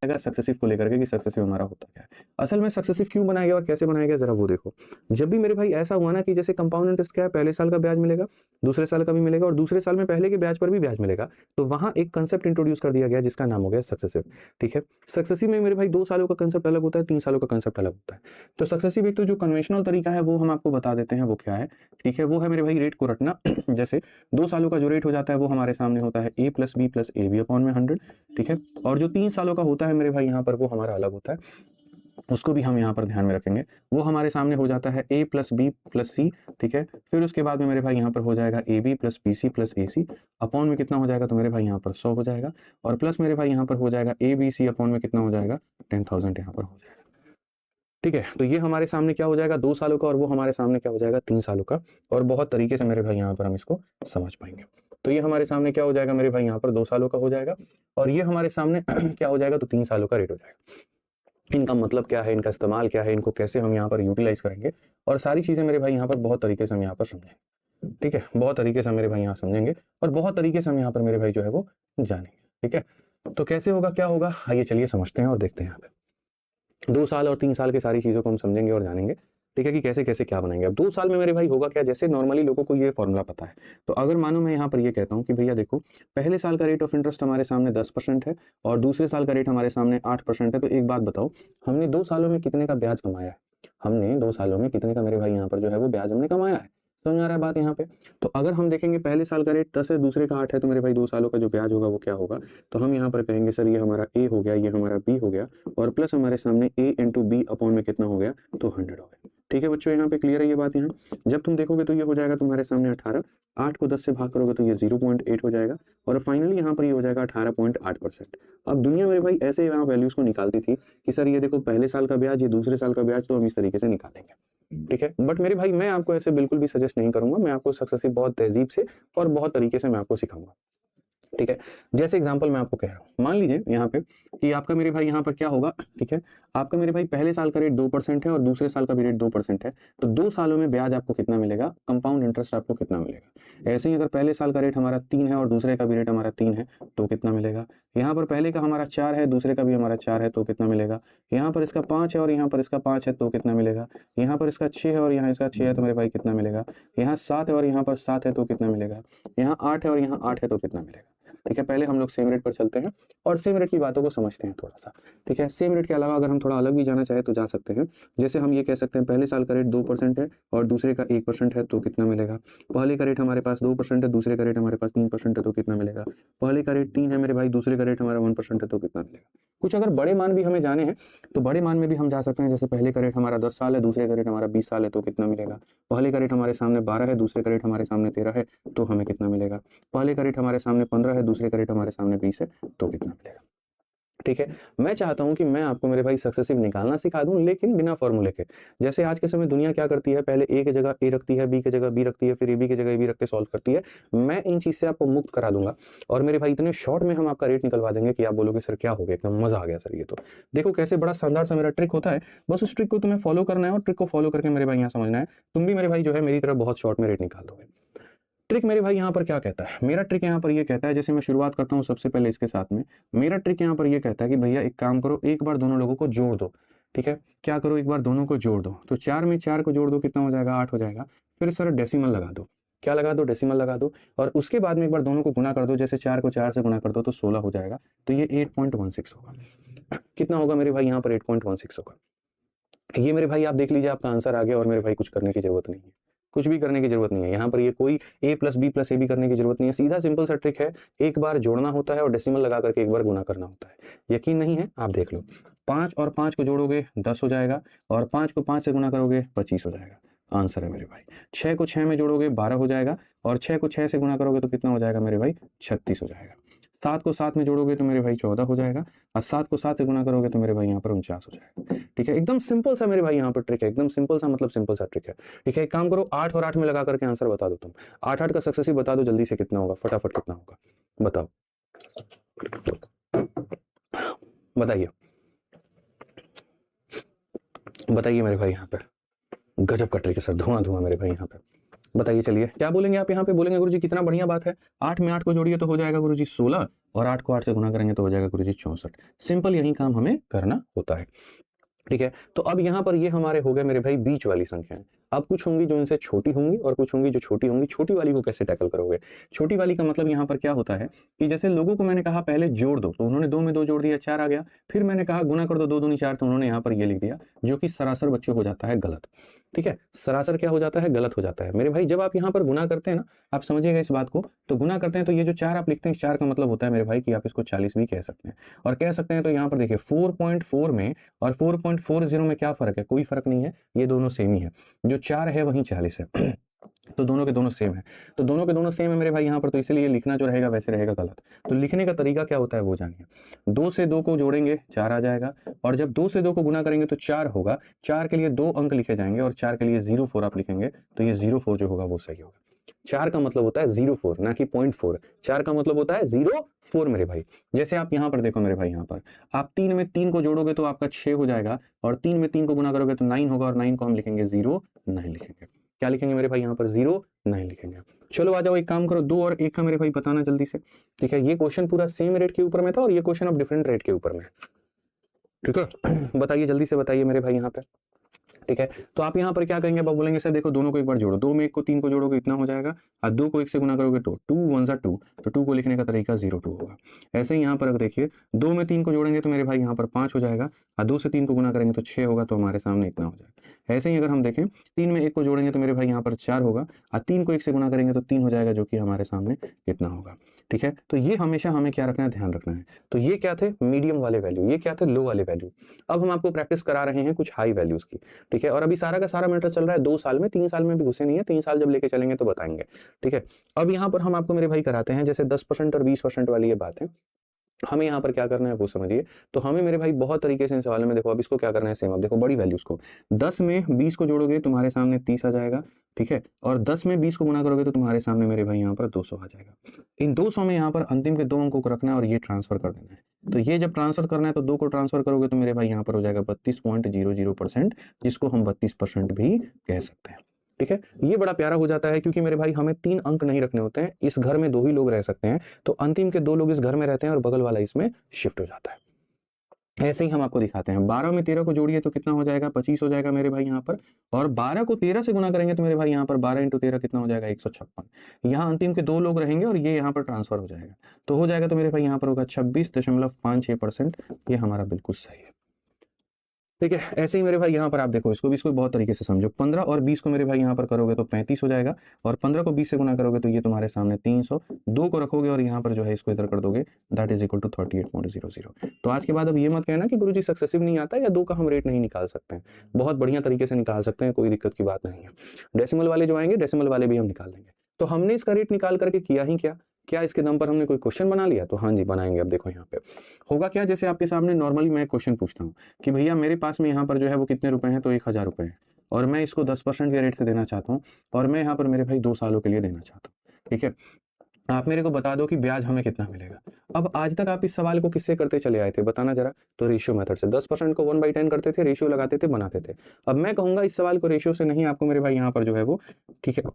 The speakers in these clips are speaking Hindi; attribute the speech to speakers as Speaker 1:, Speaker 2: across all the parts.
Speaker 1: सक्सेसिव को लेकर के कि सक्सेसिव हमारा होता क्या है। असल में सक्सेसिव क्यों बनाया गया और कैसे बनाया गया जरा वो देखो। जब भी मेरे भाई ऐसा हुआ ना कि जैसे कंपाउंड इंटरेस्ट क्या है, पहले साल का ब्याज मिलेगा, दूसरे साल का भी मिलेगा और दूसरे साल में पहले के ब्याज पर भी ब्याज मिलेगा, तो वहां एक कंसेप्ट इंट्रोड्यूस कर दिया गया जिसका नाम हो गया सक्सेसिव। ठीक है, सक्सेसिव में मेरे भाई 2 सालों का कंसेप्ट अलग होता है, 3 सालों का कंसेप्ट अलग होता है। तो सक्सेसिव एक तो जो कन्वेंशनल तरीका है वो हम आपको बता देते हैं वो क्या है। ठीक है, वो है मेरे भाई रेट को रटना। जैसे 2 सालों का जो रेट हो जाता है वो हमारे सामने होता है a plus B plus A B upon में 100। ठीक है, और जो 3 सालों का होता है मेरे भाई यहाँ पर वो हमारा अलग होता है, उसको भी हम यहाँ पर ध्यान में रखेंगे। वो हमारे सामने हो जाता है a प्लस बी प्लस सी। ठीक है, फिर उसके बाद में मेरे भाई यहाँ पर हो जाएगा A B plus B C plus A C upon में कितना हो जाएगा, तो मेरे भाई यहाँ पर 100 हो जाएगा, और प्लस मेरे भाई यहाँ पर हो जाएगा ए बी सी अपॉन में कितना हो जाएगा, 10,000 यहाँ पर हो जाएगा। ठीक है, तो ये हमारे सामने क्या हो जाएगा 2 सालों का, और वो हमारे सामने क्या हो जाएगा 3 सालों का, और बहुत तरीके से मेरे भाई यहाँ पर हम इसको समझ पाएंगे। तो ये हमारे सामने क्या हो जाएगा मेरे भाई यहाँ पर 2 सालों का हो जाएगा, और ये हमारे सामने क्या हो जाएगा, तो 3 सालों का रेट हो जाएगा। इनका मतलब क्या है, इनका इस्तेमाल क्या है, इनको कैसे हम यहाँ पर यूटिलाइज करेंगे, और सारी चीजें मेरे भाई यहाँ पर बहुत तरीके से हम यहाँ पर समझेंगे। ठीक है, बहुत तरीके से मेरे भाई यहाँ समझेंगे, और बहुत तरीके से हम यहाँ पर मेरे भाई जो है वो जानेंगे। ठीक है, तो कैसे होगा क्या होगा, आइए चलिए समझते हैं और देखते हैं। यहाँ पे 2 साल और 3 साल की सारी चीजों को हम समझेंगे और जानेंगे। ठीक है, कि कैसे कैसे क्या बनाएंगे। अब 2 साल में मेरे भाई होगा क्या, जैसे नॉर्मली लोगों को ये फॉर्मूला पता है, तो अगर मानो मैं यहाँ पर ये कहता हूँ कि भैया देखो पहले साल का रेट ऑफ इंटरेस्ट हमारे सामने 10% है और दूसरे साल का रेट हमारे सामने 8% है, तो एक बात बताओ, हमने 2 सालों में कितने का ब्याज कमाया है, हमने 2 सालों में कितने का मेरे भाई यहाँ पर जो है वो ब्याज हमने कमाया है। समझ आ रहा है बात यहाँ पे। तो अगर हम देखेंगे पहले साल का रेट 10 है, दूसरे का 8 है, तो मेरे भाई 2 सालों का जो ब्याज होगा वो क्या होगा, तो हम यहाँ पर कहेंगे सर ये हमारा ए हो गया, ये हमारा बी हो गया, और प्लस हमारे सामने ए इंटू बी अपॉन में कितना हो गया, तो 100 हो गया। ठीक है बच्चों, यहाँ पे क्लियर है ये बात। यहाँ जब तुम देखोगे तो ये हो जाएगा तुम्हारे सामने 18, 8 को 10 से भाग करोगे तो ये 0.8 हो जाएगा, और फाइनली यहाँ पर ये हो जाएगा 18.8%। अब दुनिया मेरे भाई ऐसे यहाँ वैल्यूज को निकालती थी कि सर ये देखो पहले साल का ब्याज, ये दूसरे साल का ब्याज, तो हम इस तरीके से निकालेंगे। ठीक है, बट मेरे भाई मैं आपको ऐसे बिल्कुल भी सजेस्ट नहीं करूंगा, मैं आपको सक्सेसिव बहुत तहजीब से और बहुत तरीके से मैं आपको सिखाऊंगा। ठीक है, जैसे एग्जांपल मैं आपको कह रहा हूं, मान लीजिए यहाँ पे कि आपका मेरे भाई यहाँ पर क्या होगा। ठीक है, आपका मेरे भाई पहले साल का रेट 2% है और दूसरे साल का भी रेट 2% है, तो 2 सालों में ब्याज आपको कितना मिलेगा, कंपाउंड इंटरेस्ट आपको कितना मिलेगा। ऐसे ही अगर पहले साल का रेट हमारा 3 है और दूसरे का भी रेट हमारा 3 है, तो कितना मिलेगा। यहाँ पर पहले का हमारा 4 है, दूसरे का भी हमारा 4 है, तो कितना मिलेगा। यहाँ पर इसका 5 है और यहाँ पर इसका 5 है, तो कितना मिलेगा। यहाँ पर इसका 6 है और यहाँ इसका 6 है, तो मेरे भाई कितना मिलेगा। यहाँ 7 है और यहाँ पर 7 है, तो कितना मिलेगा। यहाँ 8 है और यहाँ 8 है, तो कितना मिलेगा। ठीक है, पहले हम लोग सेम रेट पर चलते हैं और सेम रेट की बातों को समझते हैं थोड़ा सा। ठीक है, सेम रेट के अलावा अगर हम थोड़ा अलग भी जाना चाहे तो जा सकते हैं। जैसे हम ये कह सकते हैं पहले साल का रेट 2% है और दूसरे का 1% है, तो कितना मिलेगा। पहले का रेट हमारे पास 2% है, दूसरे का रेट हमारे पास 3% है, तो कितना मिलेगा। पहले का रेट 3 है मेरे भाई, दूसरे का रेट हमारा 1% है, तो कितना मिलेगा। कुछ अगर बड़े मान भी हमें जाने हैं तो बड़े मान में भी हम जा सकते हैं। जैसे पहले का रेट हमारा 10 साल है, दूसरे का रेट हमारा 20 साल है, तो कितना मिलेगा। पहले का रेट हमारे सामने 12 है, दूसरे का रेट हमारे सामने 13 है, तो हमें कितना मिलेगा। पहले का रेट हमारे सामने 15 है, दूसरे का रेट हमारे सामने 20 है, तो कितना मिलेगा। ठीक है, मैं चाहता हूं कि मैं आपको मेरे भाई सक्सेसिव निकालना सिखा दूं, लेकिन बिना फॉर्मूले के। जैसे आज के समय दुनिया क्या करती है, पहले ए की जगह ए रखती है, बी की जगह बी रखती है, फिर ए बी की जगह ए बी रख के सॉल्व करती है। मैं इन चीज से आपको मुक्त करा दूंगा और मेरे भाई इतने शॉर्ट में हम आपका रेट निकलवा देंगे कि आप बोलोगे सर क्या हो गया, एकदम मजा आ गया सर। ये तो देखो कैसे बड़ा शानदार सा मेरा ट्रिक होता है, बस उस ट्रिक को तुम्हें फॉलो करना है और ट्रिक को फॉलो करके मेरे भाई यहाँ समझना है, तुम भी मेरे भाई जो है मेरी तरफ बहुत शॉर्ट में रेट निकाल दोगे। ट्रिक मेरे भाई यहाँ पर क्या कहता है, मेरा ट्रिक यहाँ पर ये कहता है, जैसे मैं शुरुआत करता हूँ सबसे पहले इसके साथ में, मेरा ट्रिक यहाँ पर ये कहता है कि भैया एक काम करो, एक बार दोनों लोगों को जोड़ दो। ठीक है, क्या करो, एक बार दोनों को जोड़ दो, तो 4 में 4 को जोड़ दो, कितना हो जाएगा, 8 हो जाएगा। फिर सर डेसिमल लगा दो, क्या लगा दो, डेसिमल लगा दो, और उसके बाद में एक बार दोनों को गुना कर दो, जैसे 4 को 4 से गुना कर दो तो 16 हो जाएगा, तो ये 8.16 होगा। कितना होगा मेरे भाई यहाँ पर 8.16 होगा। ये मेरे भाई आप देख लीजिए आपका आंसर आ गया, और मेरे भाई कुछ करने की जरूरत नहीं है, कुछ भी करने की जरूरत नहीं है। यहाँ पर ये कोई a plus B plus A B करने की जरूरत नहीं है, सीधा सिंपल सा ट्रिक है, एक बार जोड़ना होता है और डेसिमल लगा करके एक बार गुना करना होता है। यकीन नहीं है आप देख लो, 5 और 5 को जोड़ोगे 10 हो जाएगा, और 5 को 5 से गुना करोगे 25 हो जाएगा। आंसर है मेरे भाई। 6 को 6 में जोड़ोगे 12 हो जाएगा, और 6 को 6 से गुना करोगे तो कितना हो जाएगा मेरे भाई, 36 हो जाएगा। 7 को 7 में जोड़ोगे तो मेरे भाई 14 हो जाएगा, और 7 को 7 से गुना करोगे तो मेरे भाई यहाँ पर 49 हो जाएगा। ठीक है, एकदम सिंपल सा मेरे भाई यहाँ पर ट्रिक है, एकदम सिंपल सा मतलब सिंपल सा ट्रिक है। ठीक है, एक काम करो 8 और 8 में लगा करके आंसर बता दो तुम, 8 का सक्सेसिव बता दो जल्दी से, कितना होगा फटाफट, कितना होगा बताओ, बताइए बताइए मेरे भाई। यहाँ पर गजब का ट्रिक है सर, धुआं धुआं मेरे भाई यहाँ पे। बताइए चलिए क्या बोलेंगे आप यहाँ पे? बोलेंगे गुरुजी कितना बढ़िया बात है, 8 में 8 को जोड़िए तो हो जाएगा गुरुजी 16 और 8 को 8 से गुना करेंगे तो हो जाएगा गुरुजी 64। सिंपल यही काम हमें करना होता है। ठीक है, तो अब यहाँ पर ये हमारे हो गए मेरे भाई बीच वाली संख्याएं। अब कुछ होंगी जो इनसे छोटी होंगी और कुछ होंगी जो छोटी होंगी। छोटी वाली को कैसे टैकल करोगे? छोटी वाली का मतलब यहाँ पर क्या होता है कि जैसे लोगों को मैंने कहा पहले जोड़ दो, तो उन्होंने 2 में 2 जोड़ दिया, 4 आ गया। फिर मैंने कहा गुना कर दो, 2 दूनी 4, तो उन्होंने यहाँ पर ये लिख दिया, जो कि सरासर बच्चों हो जाता है गलत। ठीक है, सरासर क्या हो जाता है? गलत हो जाता है मेरे भाई। जब आप यहाँ पर गुना करते हैं ना, आप समझिएगा इस बात को, तो गुना करते हैं तो ये जो 4 आप लिखते हैं, इस 4 का मतलब होता है मेरे भाई कि आप इसको 40 भी कह सकते हैं। और कह सकते हैं तो यहाँ पर देखिए 4.4 में और 4.40 में क्या फर्क है? कोई फर्क नहीं है, ये दोनों सेम ही है। जो 4 है वहीं 40 है तो दोनों के दोनों सेम है, तो दोनों के दोनों सेम है मेरे भाई यहाँ पर, तो इसलिए लिखना जो रहेगा वैसे रहेगा गलत। तो लिखने का तरीका क्या होता है वो जानिए। 2 से 2 को जोड़ेंगे 4 आ जाएगा, और जब 2 से 2 को गुना करेंगे तो 4 होगा। 4 के लिए 2 अंक लिखे जाएंगे और 4 के लिए 04 आप लिखेंगे, तो ये 04 जो होगा वो सही होगा। 4 का मतलब होता है 04, ना कि 0.4। 4 का मतलब होता है 04 मेरे भाई। जैसे आप यहाँ पर देखो मेरे भाई, यहाँ पर आप 3 में 3 को जोड़ोगे तो आपका 6 हो जाएगा, और 3 में 3 को गुना करोगे तो 9 होगा, और 9 को हम लिखेंगे 09 लिखेंगे। क्या लिखेंगे मेरे भाई? यहाँ पर 09 लिखेंगे। चलो आ जाओ, एक काम करो, 2 और 1 का मेरे भाई बताना जल्दी से। ठीक है, ये क्वेश्चन पूरा सेम रेट के ऊपर में था और ये क्वेश्चन अब डिफरेंट रेट के ऊपर में। ठीक है, बताइए जल्दी से बताइए मेरे भाई यहाँ पे। ठीक है, तो आप यहाँ पर क्या कहेंगे? अब बोलेंगे सर देखो दोनों को एक बार जोड़ो, 2 में 1 को 3 को जोड़ोगे इतना हो जाएगा, और 2 को 1 से गुना करोगे तो 2 1 2, तो 2 को लिखने का तरीका 02 होगा। ऐसे ही यहाँ पर देखिए 2 में 3 को जोड़ेंगे तो मेरे भाई यहाँ पर 5 हो जाएगा, और 2 से 3 को गुना करेंगे तो 6 होगा, तो हमारे सामने इतना हो जाएगा। ऐसे ही अगर हम देखें 3 में 1 को जोड़ेंगे तो मेरे भाई यहाँ पर 4 होगा, और 3 को 1 से गुना करेंगे तो 3 हो जाएगा, जो कि हमारे सामने इतना होगा। ठीक है, तो ये हमेशा हमें क्या रखना है? ध्यान रखना है। तो ये क्या थे? मीडियम वाले वैल्यू, ये क्या थे? लो वाले वैल्यू। अब हम आपको प्रैक्टिस करा रहे हैं कुछ हाई वैल्यूज की। ठीक है, और अभी सारा का सारा मैटर चल रहा है 2 साल में, 3 साल में भी घुसे नहीं है, 3 साल जब लेके चलेंगे तो बताएंगे। ठीक है, अब यहाँ पर हम आपको मेरे भाई कराते हैं जैसे 10% और 20% वाली ये बात है। हमें यहाँ पर क्या करना है वो समझिए। तो हमें मेरे भाई बहुत तरीके से इन सवालों में देखो, अब इसको क्या करना है सेम। अब देखो बड़ी वैल्यूज को 10 में 20 को जोड़ोगे तुम्हारे सामने 30 आ जाएगा। ठीक है, और 10 में 20 को गुना करोगे तो तुम्हारे सामने मेरे भाई यहाँ पर 200 आ जाएगा। इन 200 में यहाँ पर अंतिम के 2 अंकों को रखना है और ये ट्रांसफर कर देना है। तो ये जब ट्रांसफर करना है तो 2 को ट्रांसफर करोगे तो मेरे भाई यहाँ पर हो जाएगा 32.00%, जिसको हम 32% भी कह सकते हैं। ठीक है, ये बड़ा प्यारा हो जाता है क्योंकि मेरे भाई हमें 3 अंक नहीं रखने होते हैं। इस घर में 2 ही लोग रह सकते हैं, तो अंतिम के 2 लोग इस घर में रहते हैं और बगल वाला इसमें शिफ्ट हो जाता है। ऐसे ही हम आपको दिखाते हैं। 12 में 13 को जोड़िए तो कितना हो जाएगा? 25 हो जाएगा मेरे भाई यहाँ पर, और 12 को 13 से गुना करेंगे तो मेरे भाई यहाँ पर 12 × 13 कितना हो जाएगा? 156। यहाँ अंतिम के 2 लोग रहेंगे और ये यहाँ पर ट्रांसफर हो जाएगा, तो हो जाएगा तो मेरे भाई यहाँ पर होगा 26.56%। ये हमारा बिल्कुल सही है। ठीक है, ऐसे ही मेरे भाई यहाँ पर आप देखो, इसको भी इसको बहुत तरीके से समझो। 15 और 20 को मेरे भाई यहाँ पर करोगे तो 35 हो जाएगा, और 15 को 20 से गुना करोगे तो ये तुम्हारे सामने 300। 2 को रखोगे और यहाँ पर जो है इसको इधर कर दोगे, दैट इज इक्वल टू 38.00। तो आज के बाद अब ये मत कहना कि गुरुजी सक्सेसिव नहीं आता या 2 का हम रेट नहीं निकाल सकते हैं। बहुत बढ़िया तरीके से निकाल सकते हैं, कोई दिक्कत की बात नहीं है। डेसिमल वाले जो आएंगे, डेसिमल वाले भी हम निकाल देंगे। तो हमने इसका रेट निकाल करके किया ही क्या इसके दम पर हमने कोई क्वेश्चन बना लिया? तो हाँ जी बनाएंगे। अब देखो यहाँ पे होगा क्या, जैसे आपके सामने नॉर्मली मैं क्वेश्चन पूछता हूँ कि भैया मेरे पास में यहाँ पर जो है वो कितने रुपए हैं, तो 1000 रुपए है, और मैं इसको 10% के रेट से देना चाहता हूँ, और मैं यहाँ पर मेरे भाई 2 सालों के लिए देना चाहता हूँ। ठीक है, आप मेरे को बता दो कि ब्याज हमें कितना मिलेगा। अब आज तक आप इस सवाल को किससे करते चले आए थे बताना जरा? तो रेशियो मेथड से। 10% को 1/10 करते थे, रेशियो लगाते थे, बनाते थे। अब मैं कहूंगा इस सवाल को रेशियो से नहीं, आपको मेरे भाई यहाँ पर जो है वो, ठीक है,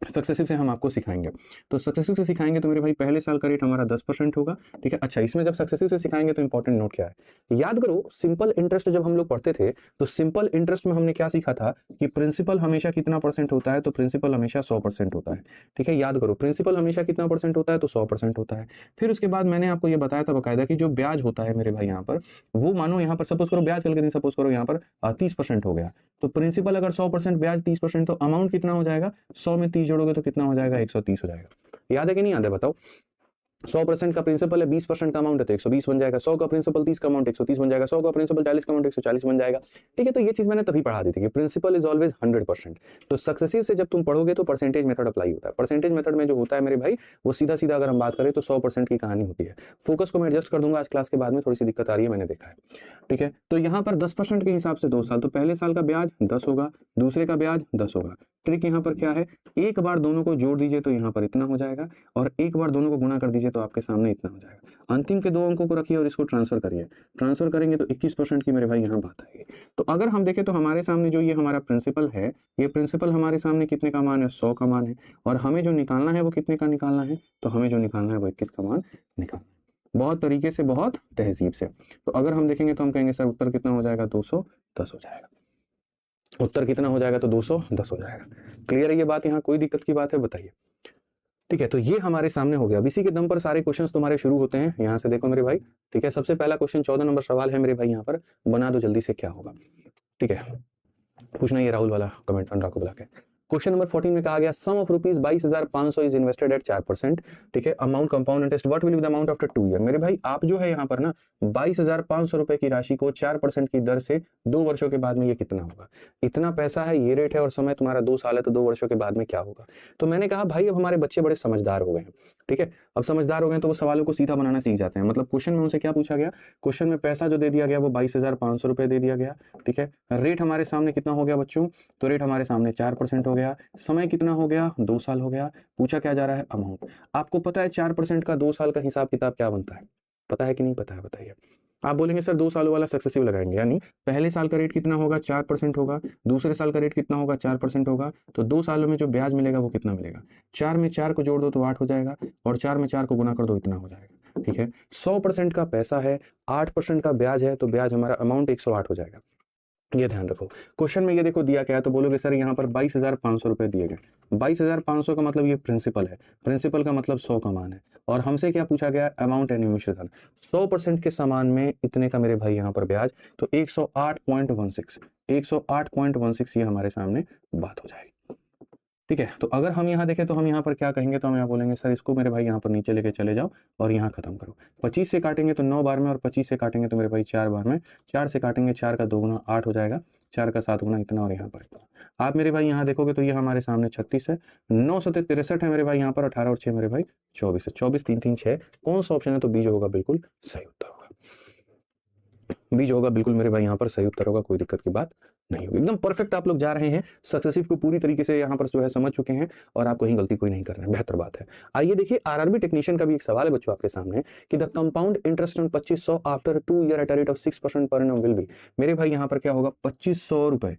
Speaker 1: सक्सेसिव से हम आपको सिखाएंगे। तो सक्सेसिव से सिखाएंगे तो मेरे भाई पहले साल का रेट हमारा 10% होगा। ठीक है, अच्छा इसमें जब सक्सेसिव से सिखाएंगे तो इंपॉर्टेंट नोट क्या है, याद करो सिंपल इंटरेस्ट जब हम लोग पढ़ते थे तो सिंपल इंटरेस्ट में हमने क्या सीखा था कि प्रिंसिपल हमेशा कितना % होता है, तो प्रिंसिपल हमेशा 100% होता है। ठीक है, याद करो प्रिंसिपल हमेशा कितना % होता है, तो 100% होता है। फिर उसके बाद मैंने आपको ये बताया था बकायदा कि जो ब्याज होता है मेरे भाई यहाँ पर, वो मानो यहाँ पर सपोज करो ब्याज कल के दिन सपोज करो यहाँ पर 30% हो गया, तो प्रिंसिपल अगर 100%, ब्याज 30%, तो अमाउंट कितना हो जाएगा? 100 में 30 जोड़ोगे तो कितना हो जाएगा? 130 हो जाएगा। याद है कि नहीं याद है बताओ? 100% का प्रिंसिपल है, 20% का अमाउंट है तो 120 बन जाएगा। 100 का प्रिंसिपल 30 का अमाउंट 130 बन जाएगा। 100 का प्रिंसिपल 40 का अमाउंट 140 बन जाएगा। ठीक है, तो ये चीज मैंने तभी पढ़ा दी थी कि प्रिंसिपल इज ऑलवेज 100%। तो सक्सेसिव से जब तुम पढ़ोगे तो परसेंटेज मेथड अप्लाई होता है। परसेंटेज मेथड में जो होता है मेरे भाई वो सीधा सीधा अगर हम बात करें तो 100% की कहानी होती है। फोकस को मैं एडजस्ट कर दूंगा आज क्लास के बाद में, थोड़ी सी दिक्कत आ रही है मैंने देखा है। ठीक है, तो यहाँ पर 10% के हिसाब से 2 साल, तो पहले साल का ब्याज 10 होगा, दूसरे का ब्याज 10 होगा, ट्रिक यहाँ पर क्या है, एक बार दोनों को जोड़ दीजिए तो यहाँ पर इतना हो जाएगा, और एक बार दोनों को गुना कर दीजिए तो आपके सामने इतना हो जाएगा। अंतिम के दो अंकों को रखिए और इसको ट्रांसफर करिए, ट्रांसफर करेंगे तो 21% की मेरे भाई यहाँ बात आएगी। तो अगर हम देखें तो हमारे सामने जो ये हमारा प्रिंसिपल है, ये प्रिंसिपल हमारे सामने कितने का मान है, 100 का मान है, और हमें जो निकालना है वो कितने का निकालना है, तो हमें जो निकालना है वो 21 का मान निकालना है। बहुत तरीके से, बहुत तहजीब से। तो अगर हम देखेंगे तो हम कहेंगे सर उत्तर कितना हो जाएगा, 210 हो जाएगा। उत्तर कितना हो जाएगा, तो 210 हो जाएगा। क्लियर है ये बात, यहाँ कोई दिक्कत की बात है, बताइए। ठीक है, तो ये हमारे सामने हो गया। अब इसी के दम पर सारे क्वेश्चंस तुम्हारे शुरू होते हैं। यहाँ से देखो मेरे भाई, ठीक है, सबसे पहला क्वेश्चन 14 नंबर सवाल है मेरे भाई, यहाँ पर बना दो जल्दी से, क्या होगा। ठीक है, पूछना ये राहुल वाला कमेंट अनुराग को बुला के। क्वेश्चन नंबर 14 में कहा गया sum of rupees 22,500 is invested at 4%। ठीक है, amount compound interest what will be the amount after 2 year. मेरे भाई आप जो है यहाँ पर ना 22,500 रुपए की राशि को 4% की दर से 2 वर्षों के बाद में ये कितना होगा। इतना पैसा है, ये रेट है, और समय तुम्हारा 2 साल है, तो 2 वर्षों के बाद में क्या होगा। तो मैंने कहा भाई अब हमारे बच्चे बड़े समझदार हो गए हैं। ठीक है, अब समझदार हो गए तो वो सवालों को सीधा बनाना सीख जाते हैं। मतलब क्वेश्चन में उनसे क्या पूछा गया, क्वेश्चन में पैसा जो दे दिया गया वो 22,500 रुपए दे दिया गया। ठीक है, रेट हमारे सामने कितना हो गया बच्चों, तो रेट हमारे सामने 4% हो गया, समय कितना हो गया, 2 साल हो गया। पूछा क्या जा रहा है, अमाउंट। आपको पता है 4% का 2 साल का हिसाब किताब क्या बनता है, पता है कि नहीं पता है, बताइए। आप बोलेंगे सर 2 सालों वाला सक्सेसिव लगाएंगे, यानी पहले साल का रेट कितना होगा, 4% होगा, दूसरे साल का रेट कितना होगा, 4% होगा, तो 2 सालों में जो ब्याज मिलेगा वो कितना मिलेगा। 4 में 4 को जोड़ दो तो 8 हो जाएगा, और 4 में 4 को गुना कर दो इतना हो जाएगा। ठीक है, 100% का पैसा है, 8% का ब्याज है, तो ब्याज हमारा अमाउंट 108 हो जाएगा। ये ध्यान रखो। क्वेश्चन में ये देखो दिया क्या है, तो बोलोगे सर यहाँ पर 22,500 रुपए दिए गए। 22,500 का मतलब ये प्रिंसिपल है, प्रिंसिपल का मतलब 100 का मान है, और हमसे क्या पूछा गया, अमाउंट एंड निवेश धन। 100% के समान में इतने का मेरे भाई यहाँ पर ब्याज, तो 108.16 ये हमारे सामने बात हो जाएगी। ठीक है, तो अगर हम यहाँ देखें तो हम यहाँ पर क्या कहेंगे, तो हम यहाँ बोलेंगे सर इसको मेरे भाई यहाँ पर नीचे लेके चले जाओ और यहाँ खत्म करो। 25 से काटेंगे तो 9 बार में, और 25 से काटेंगे तो मेरे भाई 4 बार में। 4 से काटेंगे, 4 का 2 गुना 8 हो जाएगा, 4 का 7 गुना इतना, और यहाँ पर इतना। आप मेरे भाई यहाँ देखोगे तो ये हमारे सामने 36 है, 9 सते 63 है मेरे भाई यहाँ पर, 18 और 6 मेरे भाई 24 है। 24 3 3 6 कौन सा ऑप्शन है, तो बी जो होगा बिल्कुल सही उत्तर होगा। बी जो होगा बिल्कुल मेरे भाई यहाँ पर सही उत्तर होगा, कोई दिक्कत की बात नहीं होगी। एकदम परफेक्ट आप लोग जा रहे हैं, सक्सेसिव को पूरी तरीके से यहाँ पर जो है समझ चुके हैं, और आप कहीं गलती कोई नहीं कर रहे हैं, बेहतर बात है। आइए देखिए आरआरबी टेक्नीशियन का भी एक सवाल है बच्चों आपके सामने, कि the compound interest on 2500 after 2 year at a rate of 6% per annum will be. मेरे भाई यहाँ पर क्या होगा, 2500 रुपए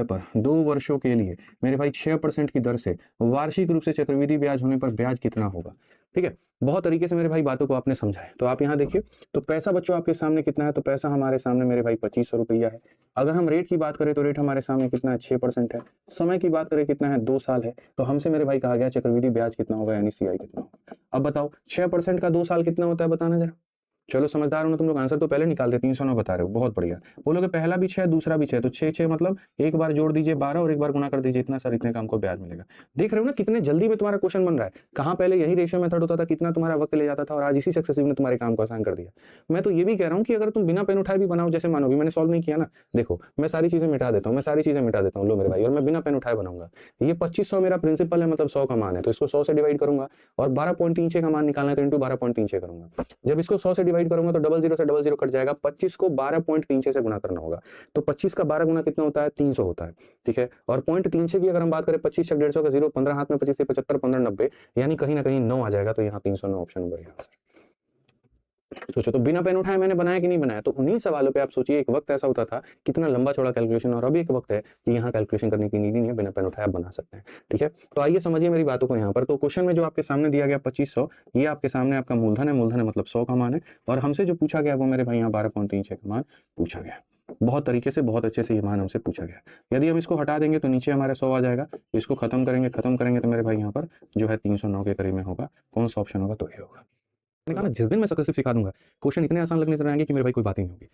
Speaker 1: पर 2 वर्षों के लिए मेरे भाई 6% की दर से वार्षिक रूप से चक्रवृद्धि ब्याज होने पर ब्याज कितना होगा। ठीक है, बहुत तरीके से मेरे भाई बातों को आपने समझा है। तो आप यहाँ देखिए, तो पैसा बच्चों आपके सामने कितना है, तो पैसा हमारे सामने मेरे भाई 2500 रुपया है। अगर हम रेट की बात करें तो रेट हमारे सामने कितना है, 6% है। समय की बात करें कितना है, 2 साल है। तो हमसे मेरे भाई कहा गया चक्रवृद्धि ब्याज कितना होगा, यानी सीआई कितना होगा। अब बताओ 6% का 2 साल कितना होता है, बताना जरा। चलो समझदार हो ना तुम लोग, आंसर तो पहले निकाल दे। 309 बता रहे हो, बहुत बढ़िया। बोलोगे पहला भी 6 दूसरा भी 6, तो 6 मतलब एक बार जोड़ दीजिए 12 और एक बार गुना कर दीजिए इतना, सर इतने का हमको ब्याज मिलेगा। देख रहे हो ना कितने जल्दी में तुम्हारा क्वेश्चन बन रहा है। कहां पहले यही रेशियो मेथड होता था, कितना तुम्हारा वक्त ले जाता था, और आज इसी सक्सेसिव ने तुम्हारे काम को आसान कर दिया। मैं तो ये भी कह रहा हूँ कि अगर तुम बिना पेन उठाए भी बनाओ, जैसे मानो भी मैंने सॉल्व नहीं किया ना, देखो मैं सारी चीजें मिटा देता हूँ, लो मेरे भाई, और मैं बिना पेन उठाए बनाऊंगा। ये 2500 मेरा प्रिंसिपल है, मतलब 100 का मान है, तो इसको 100 से डिवाइड करूंगा, और 12.36 का मान निकालना है तो इंटू 12.36 करूंगा। जब इसको 100 से डिवाइड करूंगा तो 00 से 00 कट जाएगा, 25 को 12.36 से गुना करना होगा। तो 25 का 12 गुना कितना होता है, 300 होता है। ठीक है, और 0.36 की अगर हम बात करें, 25 छक 150 का 0, 15 हाथ में 25 से 75, 15 90, यानी कहीं ना कहीं 9 आ जाएगा। तो यहाँ 309 ऑप्शन नंबर है आंसर। सोचो, तो बिना पेन उठाए मैंने बनाया कि नहीं बनाया। तो उन्हीं सवालों पे आप सोचिए, एक वक्त ऐसा होता था कितना लंबा चौड़ा कैलकुलेशन, और अभी एक वक्त है कि यहाँ कैलकुलेशन करने की नीड नहीं है, बिना पेन उठाए आप बना सकते हैं। ठीक है, तो आइए समझिए मेरी बातों को यहाँ पर। तो क्वेश्चन में जो आपके सामने दिया गया 2500, ये आपके सामने आपका मूलधन है, मूलधन है मतलब 100 का मान है, और हमसे जो पूछा गया वो मेरे भाई यहाँ 12.36 का मान पूछा गया। बहुत तरीके से, बहुत अच्छे से ये मान हमसे पूछा गया। यदि हम इसको हटा देंगे तो नीचे हमारे 100 आ जाएगा, इसको खत्म करेंगे तो मेरे भाई यहाँ पर जो है 309 के करीब में होगा। कौन सा ऑप्शन होगा, तो ये होगा। मैंने कहा ना जिस दिन मैं सक्सेसिव सिखा दूंगा, क्वेश्चन इतने आसान लगने आएंगे कि मेरे भाई कोई बात ही नहीं होगी।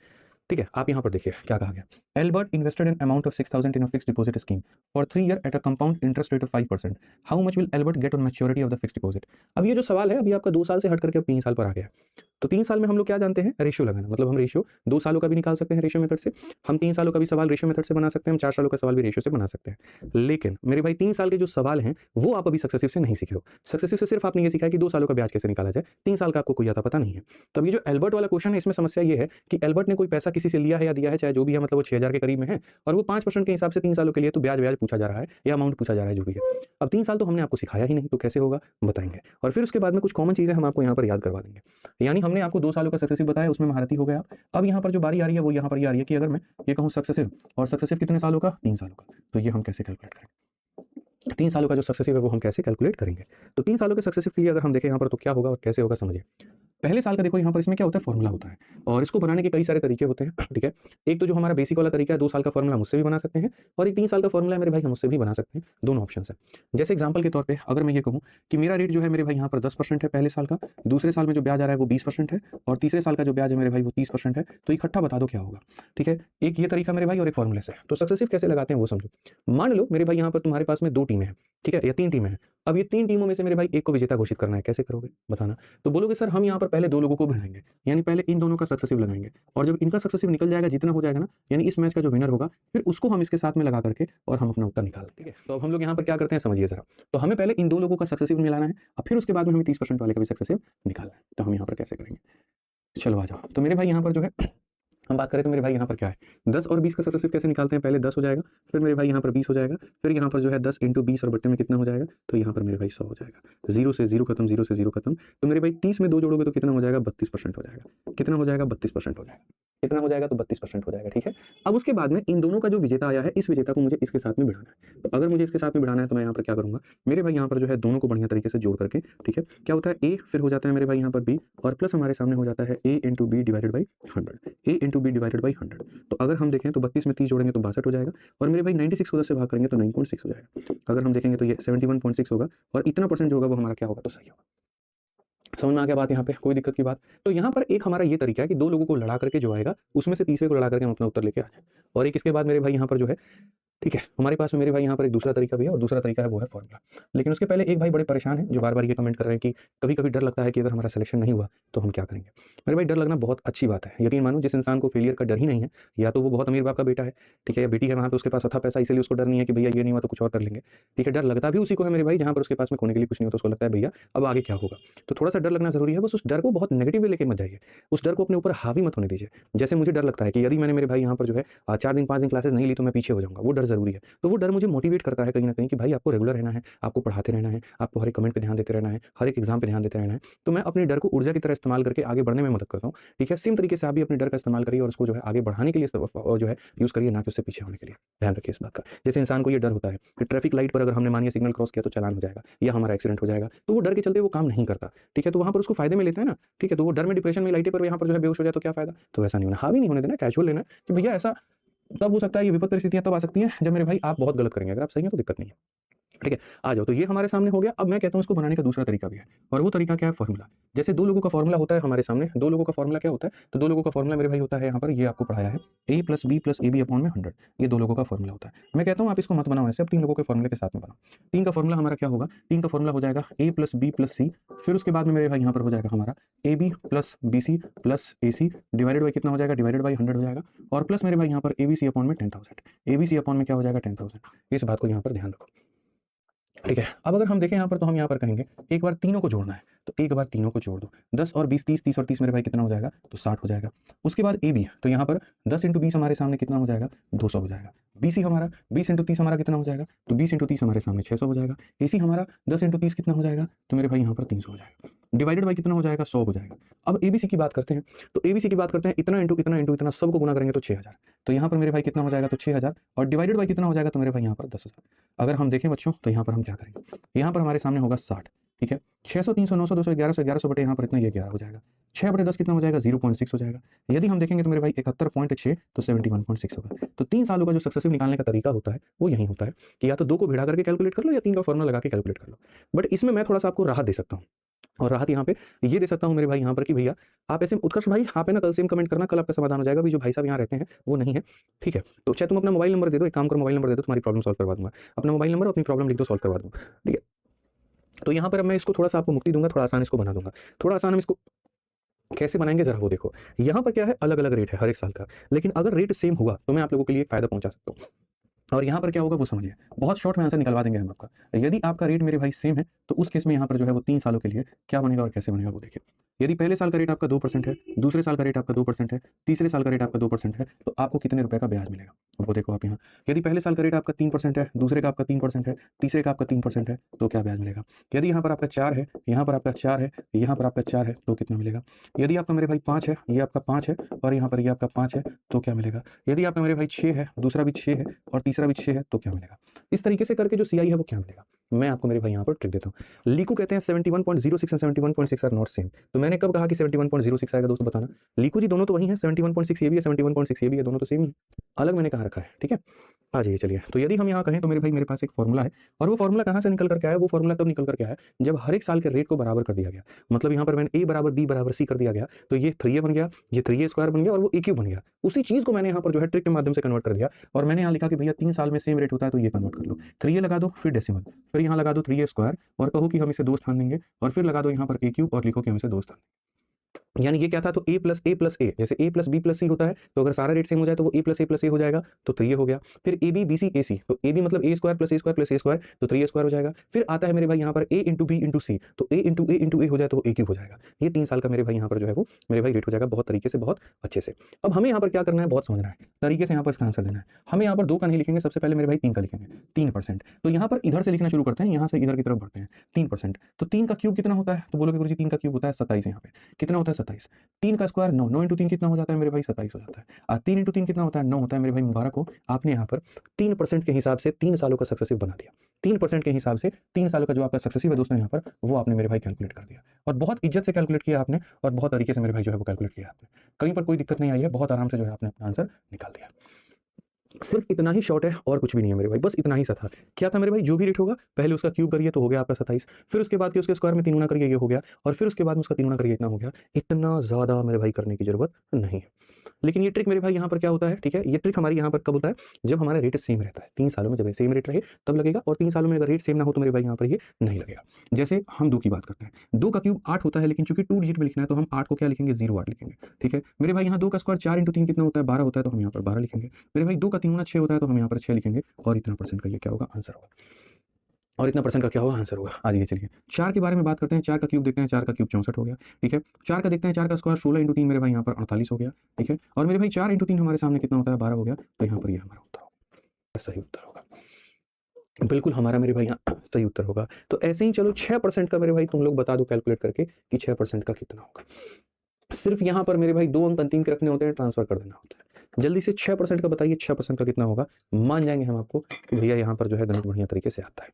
Speaker 1: ठीक है, आप यहाँ पर देखिए क्या कहा गया। Albert invested in amount of 6,000 in a fixed deposit scheme for 3 year at a compound interest rate of 5%। How much will Albert get on maturity of the fixed deposit. अब ये जो सवाल है, अभी आपका 2 साल से हट करके अब 3 साल पर आ गया। तो 3 साल में हम लोग क्या जानते हैं, रेशियो लगाना। मतलब हम रेशियो 2 सालों का भी निकाल सकते हैं रेशियो मेथड से, हम 3 सालों का भी सवाल रेशियो मेथड से बना सकते हैं, हम 4 सालों का सवाल भी रेशियो से बना सकते हैं। लेकिन मेरे भाई 3 साल के जो सवाल हैं वो आप अभी सक्सेसिव से नहीं सीखे हो। सक्सेसिव से सिर्फ आपने ये सीखा है कि 2 सालों का ब्याज कैसे निकाला जाए, 3 साल का आपको कोई आता पता नहीं है। तो ये जो एल्बर्ट वाला क्वेश्चन है, इसमें समस्या ये है कि एल्बर्ट ने कोई पैसा किसी से लिया है या दिया है, चाहे जो भी है, मतलब वो 6,000 के करीब में है और वो 5% के हिसाब से 3 सालों के लिए तो ब्याज पूछा जा रहा है या अमाउंट पूछा जा रहा है, जो भी है। अब 3 साल तो हमने आपको सिखाया ही नहीं, तो कैसे होगा बताएंगे। और फिर उसके बाद में कुछ कॉमन चीज़ें हम आपको यहाँ पर याद करवा देंगे। यानी हमने आपको 2 सालों का सक्सेसिव बताया, उसमें महारथी हो गया। अब यहाँ पर जो बारी आ रही है वो यहाँ पर ये आ रही है कि अगर मैं ये कहूँ सक्सेसिव, और सक्सेसिव कितने सालों का, 3 सालों का, तो ये हम कैसे कैलकुलेट करेंगे। 3 सालों का जो सक्सेसिव है वो हम कैसे कैलकुलेट करेंगे। तो 3 सालों के सक्सेसिव के लिए अगर हम देखें यहाँ पर तो क्या होगा और कैसे होगा, समझिए। पहले साल का देखो यहाँ पर इसमें क्या होता है, फॉर्मूला होता है और इसको बनाने के कई सारे तरीके होते हैं, ठीक है। एक तो जो हमारा बेसिक वाला तरीका है, 2 साल का फॉर्मूला मुझसे भी बना सकते हैं और एक 3 साल का फॉर्मूला है मेरे भाई, हम उससे भी बना सकते हैं, दोनों ऑप्शन है। जैसे एग्जांपल के तौर पे अगर मैं ये कहूँ कि मेरा रेट जो है मेरे भाई यहाँ पर 10% है पहले साल का, दूसरे साल में जो ब्याज आ रहा है वो 20% है और तीसरे साल का जो ब्याज है मेरे भाई वो 30% है, तो इकट्ठा बता दो क्या होगा, ठीक है। एक ये तरीका मेरे भाई और एक फॉर्मूले से। तो सक्सेसिव कैसे लगाते हैं वो समझो। मान लो मेरे भाई यहाँ पर तुम्हारे पास में 2 टीमें हैं, ठीक है, या 3 टीमें हैं। अब ये 3 टीमों में से मेरे भाई एक को विजेता घोषित करना है, कैसे करोगे बताना। तो बोलोगे सर हम यहाँ पर पहले 2 लोगों को भिड़ाएंगे, यानी पहले इन दोनों का सक्सेसिव लगाएंगे और जब इनका सक्सेसिव निकल जाएगा, जितना हो जाएगा ना, यानी इस मैच का जो विनर होगा, फिर उसको हम इसके साथ में लगा करके और हम अपना उत्तर निकालते हैं, ठीक है। तो अब हम लोग यहाँ पर क्या करते हैं समझिए जरा। तो हमें पहले इन 2 लोगों का सक्सेसिव मिलाना है और फिर उसके बाद में हमें 30% वाले का भी सक्सेसिव निकालना है। तो हम यहाँ पर कैसे करेंगे, चलो आ जाओ। तो मेरे भाई यहाँ पर जो है हम बात करें तो मेरे भाई यहाँ पर क्या है, 10 और 20 का सक्सेसिव कैसे निकालते हैं। पहले 10 हो जाएगा, फिर मेरे भाई यहाँ पर 20 हो जाएगा, फिर यहाँ पर जो है 10 × 20 और बट्टे में कितना हो जाएगा, तो यहाँ पर मेरे भाई 100 हो जाएगा। 0 से 0 खत्म, 0 से 0 खत्म। तो मेरे भाई 30 में 2 जोड़ोगे तो कितना हो जाएगा, 32% हो जाएगा। कितना हो जाएगा, 32% हो जाएगा। कितना हो जाएगा, तो 32% हो जाएगा, ठीक है। अब उसके बाद में इन दोनों का जो विजेता आया है, इस विजेता को मुझे इसके साथ में भिड़ाना है। तो अगर मुझे इसके साथ में भिड़ाना है तो मैं यहाँ पर क्या करूंगा, मेरे भाई यहाँ पर जो है दोनों को बढ़िया तरीके से जोड़ करके, ठीक है, क्या होता है ए, फिर हो जाता है मेरे भाई यहाँ पर बी और प्लस हमारे सामने हो जाता है a × b divided by 100, a × b divided by 100। तो अगर हम देखें तो 32 में 30 जोड़ेंगे तो 62 हो जाएगा और मेरे भाई 96 को 10 से भाग करेंगे तो 9.6 हो जाएगा। अगर हम देखेंगे तो ये 71.6 होगा और इतना परसेंट जो होगा वो हमारा क्या होगा, तो सही होगा। समझ में आ गया बात, यहाँ पे कोई दिक्कत की बात। तो यहाँ पर एक हमारा ये तरीका है कि 2 लोगों को लड़ा करके जो आएगा उसमें से तीसरे को लड़ा करके हम अपना उत्तर लेके आ जाए। और एक इसके बाद मेरे भाई यहाँ पर जो है, ठीक है, हमारे पास में मेरे भाई यहाँ पर एक दूसरा तरीका भी है और दूसरा तरीका है वो है फॉर्मूला। लेकिन उसके पहले एक भाई बड़े परेशान हैं जो बार बार ये कमेंट कर रहे हैं कि कभी कभी डर लगता है कि अगर हमारा सिलेक्शन नहीं हुआ तो हम क्या करेंगे। मेरे भाई डर लगना बहुत अच्छी बात है, यकीन मानो जिस इंसान को फेलियर का डर ही नहीं है, या तो वो बहुत अमीर बाप का बेटा है, ठीक है, या बेटी है, वहाँ पे उसके पास अच्छा पैसा, इसलिए उसको डर नहीं है कि भैया ये नहीं हुआ तो कुछ और कर लेंगे, ठीक है। डर लगता भी उसी को है मेरे भाई जहाँ पर उसके पास में खोने के लिए कुछ नहीं होता, उसको लगता है भैया अब आगे क्या होगा। तो थोड़ा सा डर लगना जरूरी है, बस उस डर को बहुत नेगेटिव वे लेके मत जाइए, उस डर को अपने ऊपर हावी मत होने दीजिए। जैसे मुझे डर लगता है कि यदि मैंने मेरे भाई यहाँ पर जो है 4 दिन 5 दिन क्लासेस नहीं ली तो मैं पीछे हो जाऊंगा, वो डर जरूरी है। तो वो डर मुझे मोटिवेट करता है कहीं ना कहीं कि भाई आपको रेगुलर रहना है, आपको पढ़ाते रहना है, आपको हर एक कमेंट पे ध्यान देते रहना है, हर एक एग्जाम पे ध्यान देते रहना है। तो मैं अपने डर को ऊर्जा की तरह इस्तेमाल करके आगे बढ़ने में मदद करता हूँ, ठीक है। सेम तरीके से आप भी अपने डर का इस्तेमाल करिए और उसको जो है आगे बढ़ाने के लिए जो है यूज करिए, ना कि उससे पीछे होने के लिए। ध्यान रखिए इस बात का। जैसे इंसान को ये डर होता है कि ट्रैफिक लाइट पर अगर हमने मानिए सिग्नल क्रॉस किया तो चालान हो जाएगा या हमारा एक्सीडेंट हो जाएगा, तो वो डर के चलते वो काम नहीं करता, ठीक है। तो वहाँ पर उसको फायदे में लेते हैं ना, ठीक है। तो वो डर में डिप्रेशन में लाइटे पर यहाँ पर जो है बेहोश हो जाए तो क्या फायदा। तो वैसा नहीं होना, हावी नहीं होने देना, कैजुअल लेना कि भैया ऐसा तब हो सकता है, ये विपत्त परिस्थितियां तब आ सकती हैं जब मेरे भाई आप बहुत गलत करेंगे, अगर आप सही हैं तो दिक्कत नहीं है, ठीक है। आ जाओ, तो ये हमारे सामने हो गया। अब मैं कहता हूं इसको बनाने का दूसरा तरीका भी है और वो तरीका क्या है, फॉर्मूला। जैसे 2 लोगों का फॉर्मूला होता है हमारे सामने, 2 लोगों का फॉर्मूला क्या होता है, तो 2 लोगों का फॉर्मूला मेरे भाई होता है यहाँ पर, ये आपको पढ़ाया है a + b + ab अपॉन में 100, ये 2 लोगों का फॉर्मूला होता है। मैं कहता हूँ आप इसको मत बनाओ ऐसे, अब 3 लोगों के फॉर्मूले के साथ में बनाओ। 3 का फॉर्मूला हमारा क्या होगा, 3 का फॉर्मूला हो जाएगा a + b + c, फिर उसके बाद में मेरे भाई यहाँ पर हो जाएगा हमारा ab + bc + ac divided by कितना हो जाएगा, डिवाइडेड बाई 100 हो जाएगा और प्लस मेरे भाई यहाँ पर abc अपॉन में 10,000, abc अपॉन में क्या हो जाएगा 10,000। इस बात को यहाँ पर ध्यान रखो, ठीक है। अब अगर हम देखें यहाँ पर तो हम यहाँ पर कहेंगे एक बार तीनों को जोड़ना है, तो एक बार तीनों को जोड़ दो, 10 और 20 30, 30 और 30 मेरे भाई कितना हो जाएगा, तो 60 हो जाएगा। उसके बाद ए बी, तो यहाँ पर 10 × 20 हमारे सामने कितना हो जाएगा, 200 हो जाएगा। BC हमारा 20 × 30 हमारा कितना हो जाएगा, तो 20 × 30 हमारे सामने 600 हो जाएगा। AC हमारा 10 × 30 कितना हो जाएगा, तो मेरे भाई यहाँ पर 300 हो जाएगा। डिवाइडेड बाई कितना हो जाएगा, 100 हो जाएगा। अब ABC की बात करते हैं, तो ABC की बात करते हैं, इतना इंटू इतना इंटू इतना सबको गुना करेंगे तो 6000, तो यहाँ पर मेरे भाई कितना हो जाएगा, तो 6000 और डिवाइडेड बाई कितना हो जाएगा, तो मेरे भाई यहाँ पर 10,000। अगर हम देखें बच्चों तो यहाँ पर हम क्या करेंगे, यहाँ पर हमारे सामने होगा 60, ठीक है। 600 300 900 200 1100 1100 बटे यहाँ पर इतना, ये 11 हो जाएगा। 6 बटे 10 कितना हो जाएगा, 0.6 हो जाएगा। यदि हम देखेंगे तो मेरे भाई 71.6 तो 71.6 होगा। तो 3 सालों का जो सक्सेसिव निकालने का तरीका होता है वो यही होता है कि या तो 2 को भिड़ा करके कैलकुलेट कर लो या 3 का फॉर्मूला लगा के कैलकुलेट कर लो। बट इसमें मैं थोड़ा सा आपको राहत दे सकता हूँ, और राहत यहाँ पे ये दे सकता हूँ मेरे भाई यहाँ पर कि भैया आप ऐसे उत्कर्ष भाई आप है ना कल सेम कमेंट करना, कल आपका समाधान हो जाएगा। भी जो भाई साहब यहाँ रहते हैं वो नहीं है, ठीक है। तो चाहे तुम अपना मोबाइल नंबर दे दो, एक काम करो मोबाइल नंबर दे दो, तुम्हारी प्रॉब्लम सॉल्व करवा दूंगा। अपना मोबाइल नंबर अपनी प्रॉब्लम लिख दो, सॉल्व करवा दूंगा, ठीक है। तो यहाँ पर अब मैं इसको थोड़ा सा आपको मुक्ति दूंगा, थोड़ा आसान इसको बना दूंगा। थोड़ा आसान हम इसको कैसे बनाएंगे जरा वो देखो। यहाँ पर क्या है, अलग अलग रेट है हर एक साल का, लेकिन अगर रेट सेम हुआ तो मैं आप लोगों के लिए फायदा पहुंचा सकता हूँ। और यहाँ पर क्या होगा वो समझिए, बहुत शॉर्ट में आंसर निकलवा देंगे हम आपका। यदि आपका रेट मेरे भाई सेम है तो उस केस में यहाँ पर जो है वो 3 सालों के लिए क्या बनेगा और कैसे बनेगा वो देखिए। यदि पहले साल का रेट आपका 2% है, दूसरे साल का रेट आपका 2% है, तीसरे साल का रेट आपका 2% है, तो आपको कितने रुपए का ब्याज मिलेगा वो देखो आप यहाँ। यदि पहले साल का रेट आपका 3% है, दूसरे का आपका 3% है, तीसरे का आपका 3% है, तो क्या ब्याज मिलेगा। यदि यहाँ पर आपका 4 है, यहाँ पर आपका 4 है, यहाँ पर आपका 4 है, तो कितना मिलेगा। यदि आपका मेरे भाई 5 है, ये आपका 5 है और यहाँ पर ये आपका 5 है, तो क्या मिलेगा। यदि आपका मेरे भाई 6 है, दूसरा भी 6 है और तीसरा भी 6 है, तो क्या मिलेगा। इस तरीके से करके जो सीआई है वो क्या मिलेगा, मैं आपको मेरे भाई यहाँ पर ट्रिक देता हूँ। लीकू कहते हैं 71.06 एंड 71.6 आर नॉट सेम। तो मैंने कब कहा कि 71.06 आएगा दोस्तों बताना। लीकू जी दोनों तो वही है, 71.6 ये भी है, 71.6 ये भी है, दोनों तो सेम ही अलग मैंने कहा रखा है, ठीक है। आ जाइए चलिए, तो यदि हम यहाँ कहें तो मेरे भाई मेरे पास एक फॉर्मूला है, और वो फॉर्मूला कहाँ से निकल करके आया, वो फॉर्मूला तब निकल करके आया जब हर एक साल के रेट को बराबर कर दिया गया। मतलब यहाँ पर मैंने a बराबर b बराबर c कर दिया गया, तो ये 3a बन गया, ये 3a स्क्वायर बन गया और वो a क्यूब बन गया। उसी चीज को मैंने यहाँ पर जो है ट्रिक के माध्यम से कन्वर्ट कर दिया, और मैंने यहाँ लिखा कि भैया 3 साल में सेम रेट होता है, तो ये कन्वर्ट कर लो। 3a लगा दो, फिर डेसिमल, फिर यहाँ लगा दो 3a स्क्वायर और कहो कि हम इसे 2 स्थान देंगे, और फिर लगा दो यहाँ पर a क्यूब और लिखो कि हम इसे 2 स्थान। यानी ये क्या था, तो a प्लस a जैसे a plus b plus c होता है, तो अगर सारा रेट सेम हो जाए तो वो a प्लस a हो जाएगा, तो 3a हो गया। फिर ab bc ac, तो ab मतलब a square plus a square plus a square, तो 3a स्क्वायर हो जाएगा। फिर आता है मेरे भाई यहाँ पर a into b into c, तो a इंटू a हो जाए तो वो a क्यूब हो जाएगा। ये 3 साल का मेरे भाई यहाँ पर जो है वो मेरे भाई रेट हो जाएगा, बहुत तरीके से, बहुत अच्छे से। अब हमें यहाँ पर क्या करना है, बहुत समझना है तरीके से यहाँ पर इसका आंसर देना है। हमें यहाँ पर 2 का नहीं लिखेंगे, सबसे पहले मेरे भाई 3 का लिखेंगे, 3%। तो यहाँ पर इधर से लिखना शुरू करते हैं, यहाँ से इधर की तरफ बढ़ते हैं। 3%, तो 3 का क्यूब कितना होता है, तो बोलोगे गुरुजी 3 का क्यूब होता है 27। यहाँ पे कितना होता है 27, 3 का स्क्वायर 9, 9 इंटू 3 कितना हो जाता है मेरे भाई 27 हो जाता है। और 3 इंटू 3 कितना होता है 9 होता है मेरे भाई। मुबारक हो, आपने यहाँ पर 3% के हिसाब से 3 सालों का सक्सेसिव बना दिया। 3% के हिसाब से 3 सालों का जो आपका सक्सेसिव है दोस्तों यहाँ पर, वो आपने मेरे भाई कैलकुलेट कर दिया, और बहुत इज्जत से कैलकुलेट किया आपने, और बहुत तरीके से मेरे भाई जो है वो कैलकुलेट किया आपने। कहीं पर कोई दिक्कत नहीं आई है, बहुत आराम से जो है आपने अपना आंसर निकाल दिया। सिर्फ इतना ही शॉर्ट है और कुछ भी नहीं है मेरे भाई, बस इतना ही सा था। क्या था मेरे भाई, जो भी रेट होगा पहले उसका क्यूब करिए तो हो गया आपका 27, फिर उसके बाद उसके स्क्वायर में 3 गुना करिए ये हो गया, और फिर उसके बाद में उसका 3 गुना करिए इतना हो गया। इतना ज्यादा मेरे भाई करने की जरूरत नहीं है। लेकिन ये ट्रिक मेरे भाई यहाँ पर क्या होता है, ठीक है, ये ट्रिक हमारी यहाँ पर कब होता है, जब हमारा रेट सेम रहता है। 3 सालों में जब सेम रेट रहे तब लगेगा, और 3 सालों में अगर रेट सेम ना हो तो मेरे भाई यहाँ पर ये नहीं लगेगा। जैसे हम 2 की बात करते हैं, 2 का क्यूब 8 होता है, लेकिन चूंकि 2 डिजिट में लिखना है तो हम 8 को क्या लिखेंगे, 0 लिखेंगे, ठीक है मेरे भाई। यहाँ 2 का स्क्वायर 4 इंटू 3 कितना होता है 12 होता है, तो हम यहाँ पर 12 लिखेंगे मेरे भाई। 2 का 3 गुना 6 होता है, तो हम यहाँ पर 6 लिखेंगे, और इतना % का ये क्या होगा आंसर होगा, और इतना % का क्या होगा आंसर होगा। आज ये चलिए 4 के बारे में बात करते हैं। 4 का क्यूब देखते हैं, 4 का क्यूब 64 हो गया, ठीक है। 4 का देखते हैं, 4 का स्क्वायर 16 इंटू 3 मेरे भाई यहाँ पर 48 हो गया, ठीक है। और मेरे भाई 4 इंटू 3 हमारे सामने कितना होता है 12 हो गया, तो यहाँ पर ये हमारा उत्तर होगा, सही उत्तर होगा, बिल्कुल हमारा मेरे भाई यहाँ सही उत्तर होगा। तो ऐसे ही चलो 6% का मेरे भाई तुम लोग बता दो कैलकुलेट करके कि 6% का कितना होगा। सिर्फ यहाँ पर मेरे भाई 2 अंक अंतिम के रखने होते हैं, ट्रांसफर कर देना होता है। जल्दी से 6% का बताइए, 6% का कितना होगा। मान जाएंगे हम आपको कि भैया यहाँ पर जो है गणित बढ़िया तरीके से आता है।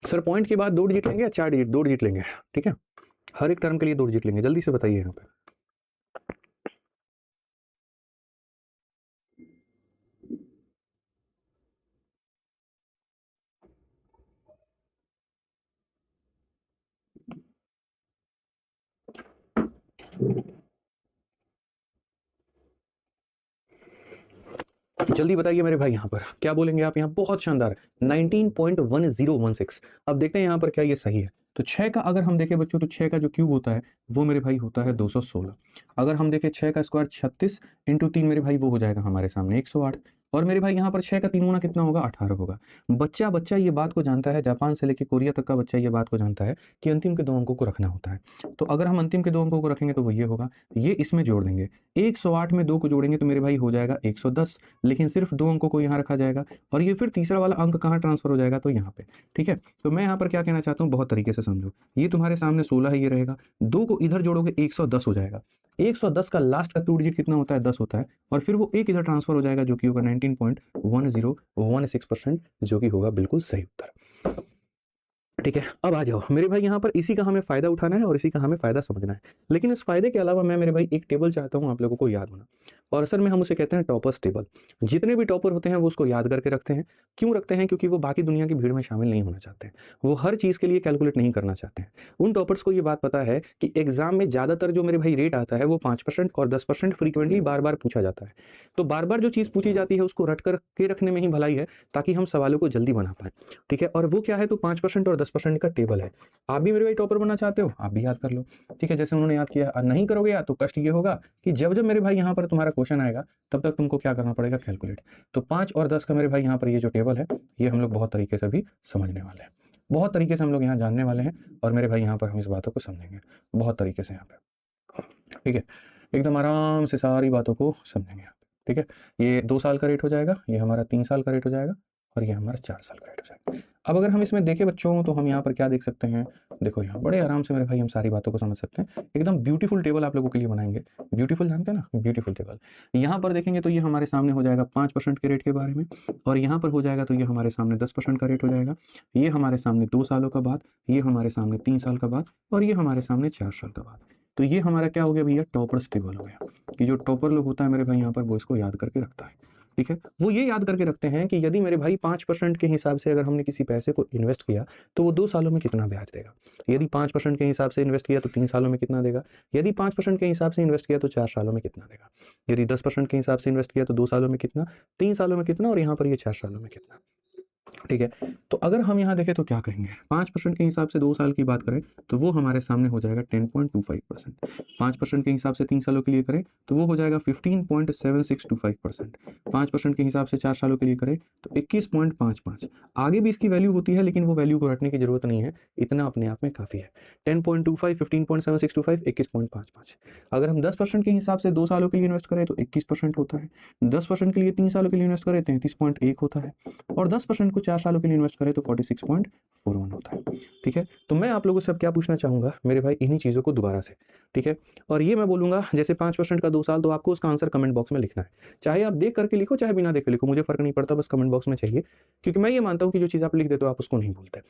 Speaker 1: सर पॉइंट के बाद 2 डिजिट लेंगे या 4 डिजिट, 2 डिजिट लेंगे, ठीक है। हर एक टर्म के लिए 2 डिजिट लेंगे, जल्दी से बताइए यहाँ पे। जल्दी बताइए मेरे भाई यहाँ पर क्या बोलेंगे आप। यहाँ बहुत शानदार 19.1016। अब देखते हैं यहाँ पर क्या ये सही है। तो 6 का अगर हम देखें बच्चों, तो 6 का जो क्यूब होता है वो मेरे भाई होता है 216। अगर हम देखें 6 का स्क्वायर 36 इंटू 3 मेरे भाई वो हो जाएगा हमारे सामने 108। और मेरे भाई यहाँ पर 6 का 3 गुना कितना होगा 18 होगा। बच्चा ये बात को जानता है, जापान से लेकर कोरिया तक का बच्चा ये बात को जानता है कि अंतिम के 2 अंकों को रखना होता है। तो अगर हम अंतिम के 2 अंकों को रखेंगे तो वो ये होगा, ये इसमें जोड़ देंगे, 108 में 2 को जोड़ेंगे तो मेरे भाई हो जाएगा 110, लेकिन सिर्फ 2 अंकों को यहाँ रखा जाएगा, और ये फिर तीसरा वाला अंक कहाँ ट्रांसफर हो जाएगा, तो यहाँ पे, ठीक है। तो मैं यहाँ पर क्या कहना चाहता हूँ, बहुत तरीके से समझो। ये तुम्हारे सामने 16 है, ये रहेगा, 2 को इधर जोड़ोगे 110 हो जाएगा। 110 का लास्ट का 2 डिजिट कितना होता है 10 होता है, और फिर वो एक इधर ट्रांसफर हो जाएगा जो कि होगा 19.1016%, जो कि होगा बिल्कुल सही उत्तर, ठीक है। अब आ जाओ मेरे भाई यहाँ पर, इसी का हमें फायदा उठाना है और इसी का हमें फायदा समझना है। लेकिन इस फायदे के अलावा मैं मेरे भाई एक टेबल चाहता हूँ आप लोगों को याद होना, और असल में हम उसे कहते हैं टॉपर्स टेबल। जितने भी टॉपर होते हैं वो उसको याद करके रखते हैं। क्यों रखते हैं, क्योंकि वो बाकी दुनिया की भीड़ में शामिल नहीं होना चाहते हैं, वो हर चीज़ के लिए कैलकुलेट नहीं करना चाहते हैं। उन टॉपर्स को ये बात पता है कि एग्जाम में ज़्यादातर जो मेरे भाई रेट आता है वो 5% और 10% फ्रीक्वेंटली बार बार पूछा जाता है। तो बार बार जो चीज़ पूछी जाती है उसको रट कर के रखने में ही भलाई है, ताकि हम सवालों को जल्दी बना पाए, ठीक है। और वो क्या है, तो 5% और 10% का टेबल है। आप भी मेरे भाई टॉपर बनना चाहते हो, आप भी याद कर लो, ठीक है। जैसे उन्होंने याद किया, नहीं करोगे याद तो कष्ट ये होगा कि जब जब मेरे भाई यहाँ पर तुम्हारा क्वेश्चन आएगा तब तक तुमको क्या करना पड़ेगा, कैलकुलेट। तो 5 और 10 का मेरे भाई यहाँ पर ये जो टेबल है ये हम लोग बहुत तरीके से भी समझने वाले हैं, बहुत तरीके से हम लोग यहाँ जानने वाले हैं, और मेरे भाई यहाँ पर हम इस बातों को समझेंगे बहुत तरीके से यहाँ पे, ठीक है, एकदम आराम से सारी बातों को समझेंगे यहाँ पे, ठीक है। ये 2 साल का रेट हो जाएगा, ये हमारा 3 साल का रेट हो जाएगा, और ये हमारा 4 साल का रेट हो जाएगा। अब अगर हम इसमें देखें बच्चों, तो हम यहाँ पर क्या देख सकते हैं, देखो यहाँ बड़े आराम से मेरे भाई हम सारी बातों को समझ सकते हैं, एकदम ब्यूटीफुल टेबल आप लोगों के लिए बनाएंगे। ब्यूटीफुल जानते हैं ना, ब्यूटीफुल टेबल। यहाँ पर देखेंगे तो ये हमारे सामने हो जाएगा 5% के रेट के बारे में, और यहाँ पर हो जाएगा तो ये हमारे सामने 10% का रेट हो जाएगा, ये हमारे सामने 2 सालों का बाद, ये हमारे सामने 3 साल का बाद, और ये हमारे सामने 4 साल का बाद। तो ये हमारा क्या हो गया भैया, टॉपर्स टेबल हो गया, कि जो टॉपर लोग होता है मेरे भाई यहाँ पर वो इसको याद करके रखता है, ठीक है। वो ये याद करके रखते हैं कि यदि मेरे भाई 5% के हिसाब से अगर हमने किसी पैसे को इन्वेस्ट किया तो वो 2 सालों में कितना ब्याज देगा, यदि 5% के हिसाब से इन्वेस्ट किया तो 3 सालों में कितना देगा, यदि 5% के हिसाब से इन्वेस्ट किया तो 4 सालों में कितना देगा, यदि 10% के हिसाब से इन्वेस्ट किया तो 2 सालों में कितना, 3 सालों में कितना, और यहाँ पर ये 4 सालों में कितना, ठीक है। तो अगर हम यहाँ देखें तो क्या करेंगे, 5% के हिसाब से 2 साल की बात करें तो वो हमारे सामने हो जाएगा 10.25%, 5% के हिसाब से 3 सालों के लिए करें तो वो हो जाएगा 15.7625%, 5% के हिसाब से 4 सालों के लिए करें तो 21.55। आगे भी इसकी वैल्यू होती है, लेकिन वो वैल्यू को रटने की जरूरत नहीं है, इतना अपने आप में काफ़ी है। 10.25, 15.7625, 21.55। अगर हम 10% के हिसाब से 2 सालों के लिए इन्वेस्ट करें तो 21% होता है, 10% के लिए 3 सालों के लिए इन्वेस्ट करें 33.1 होता है, और 10% को 4 सालों के लिए इन्वेस्ट करें तो 46.41 होता है, ठीक है। तो मैं आप लोगों से अब क्या पूछना चाहूँगा मेरे भाई, इन्हीं चीज़ों को दोबारा से, ठीक है। और ये मैं बोलूँगा जैसे 5% का 2 साल, तो आपको उसका आंसर कमेंट बॉक्स में लिखना है, चाहे आप देख करके लिखो चाहे बिना देखे लिखो, मुझे फ़र्क नहीं पड़ता, बस कमेंट बॉक्स में चाहिए, क्योंकि मैं ये मानता हूँ कि जो चीज़ आप लिख देते हो आप उसको नहीं भूलते।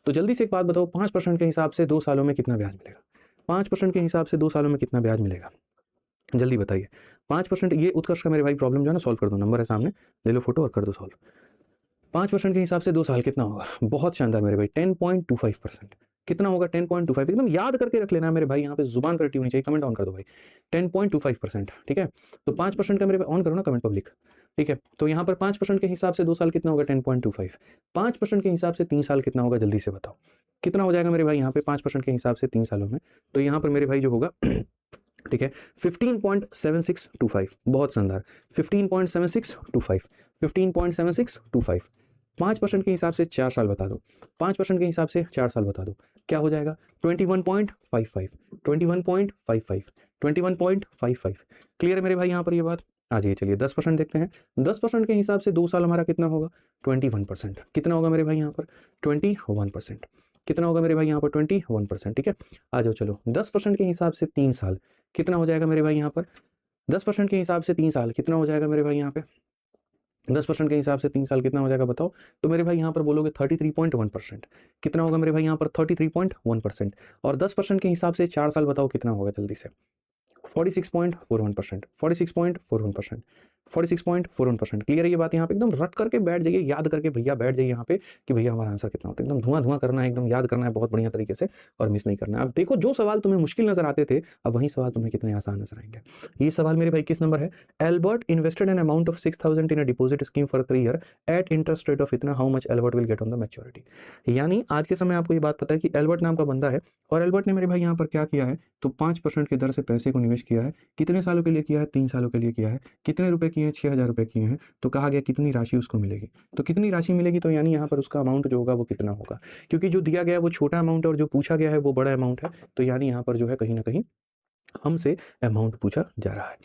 Speaker 1: तो जल्दी से एक बात बताओ, 5% के हिसाब से 2 सालों में कितना ब्याज मिलेगा, 5% के हिसाब से 2 सालों में कितना ब्याज मिलेगा, जल्दी बताइए। 5%, ये उत्कर्ष का मेरे भाई प्रॉब्लम जो है ना सॉल्व कर दो, नंबर है सामने, ले लो फोटो और कर दो सॉल्व। 5% के हिसाब से 2 साल कितना होगा, बहुत शानदार मेरे भाई, 10.25%। कितना होगा 10.25, एकदम याद करके रख लेना मेरे भाई, यहाँ पे जुबान पर रटी होनी चाहिए, कमेंट ऑन कर दो भाई, 10.25%, ठीक है। तो 5% का मेरे ऑन करो ना कमेंट पब्लिक, ठीक है। तो यहाँ पर 5% के हिसाब से 2 साल कितना होगा 10.25, 5% के हिसाब से 3 साल कितना होगा, जल्दी से बताओ कितना हो जाएगा मेरे भाई यहाँ पे 5% के हिसाब से 3 सालों में। तो यहाँ पर मेरे भाई जो होगा ठीक है 15.7625, बहुत शानदार, 15.7625, 15.7625। 5% के हिसाब से 4 साल बता दो, 5% के हिसाब से 4 साल बता दो, क्या हो जाएगा 21.55, 21.55, 21.55। क्लियर है मेरे भाई यहाँ पर ये बात। आ जाइए चलिए 10% देखते हैं, 10% के हिसाब से 2 साल हमारा कितना होगा 21%, कितना होगा मेरे भाई यहाँ पर 21%, कितना होगा मेरे भाई यहाँ पर 21%, ठीक है। आ जाओ चलो 10% के हिसाब से 3 साल कितना हो जाएगा मेरे भाई यहाँ पर, 10% के हिसाब से 3 साल कितना हो जाएगा मेरे भाई यहाँ पे, 10% के हिसाब से 3 साल कितना हो जाएगा बताओ। तो मेरे भाई यहाँ पर बोलोगे 33.1%, कितना होगा मेरे भाई यहाँ पर 33.1%, और 10% के हिसाब से 4 साल बताओ कितना होगा जल्दी से, 46.41%, 46.41%, 46.41%। क्लियर है ये बात, यहाँ पे एकदम रट करके बैठ जाइए, याद करके भैया बैठ जाइए यहाँ पे कि भैया हमारा आंसर कितना होता है, एकदम धुआं धुआं करना है, एकदम याद करना है बहुत बढ़िया तरीके से, और मिस नहीं करना है। अब देखो जो सवाल तुम्हें मुश्किल नजर आते थे अब वही सवाल तुम्हें कितने आसान नजर आएंगे। ये सवाल मेरे भाई किस नंबर है, Albert invested an amount of 6,000 in a deposit scheme for 3 year at interest rate of इतना, how much Albert will get on the maturity. यानी आज के समय आपको ये बात पता है कि एल्बर्ट नाम का बंदा है, और एल्बर्ट ने मेरे भाई यहाँ पर क्या किया है, तो 5% की दर से पैसे को निवेश किया है, कितने सालों के लिए किया है 3 सालों के लिए किया है, कितने रुपए किए हैं 6,000 रुपए किए हैं, तो कहा गया कितनी राशि उसको मिलेगी, तो कितनी राशि मिलेगी, तो यानी यहाँ पर उसका अमाउंट जो होगा वो कितना होगा, क्योंकि जो दिया गया है वो छोटा अमाउंट है और जो पूछा गया है वो बड़ा अमाउंट है, तो यानी यहाँ पर जो है कहीं ना कहीं हमसे अमाउंट पूछा जा रहा है।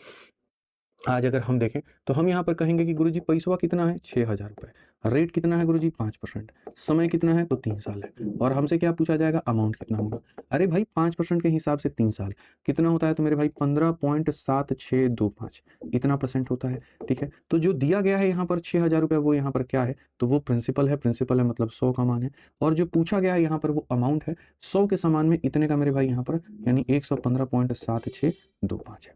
Speaker 1: आज अगर हम देखें तो हम यहाँ पर कहेंगे कि गुरुजी पैसा कितना है 6,000 रुपए, रेट कितना है गुरुजी 5%, समय कितना है तो 3 साल है, और हमसे क्या पूछा जाएगा अमाउंट कितना होगा। अरे भाई 5% के हिसाब से 3 साल कितना होता है, तो मेरे भाई 15.7625 इतना परसेंट होता है, ठीक है। तो जो दिया गया है यहाँ पर 6,000 रुपये वो यहाँ पर क्या है, तो वो प्रिंसिपल है, प्रिंसिपल है मतलब 100 का मान है, और जो पूछा गया है यहाँ पर वो अमाउंट है 100 के समान में इतने का मेरे भाई यहाँ पर, यानी 115.7625 है,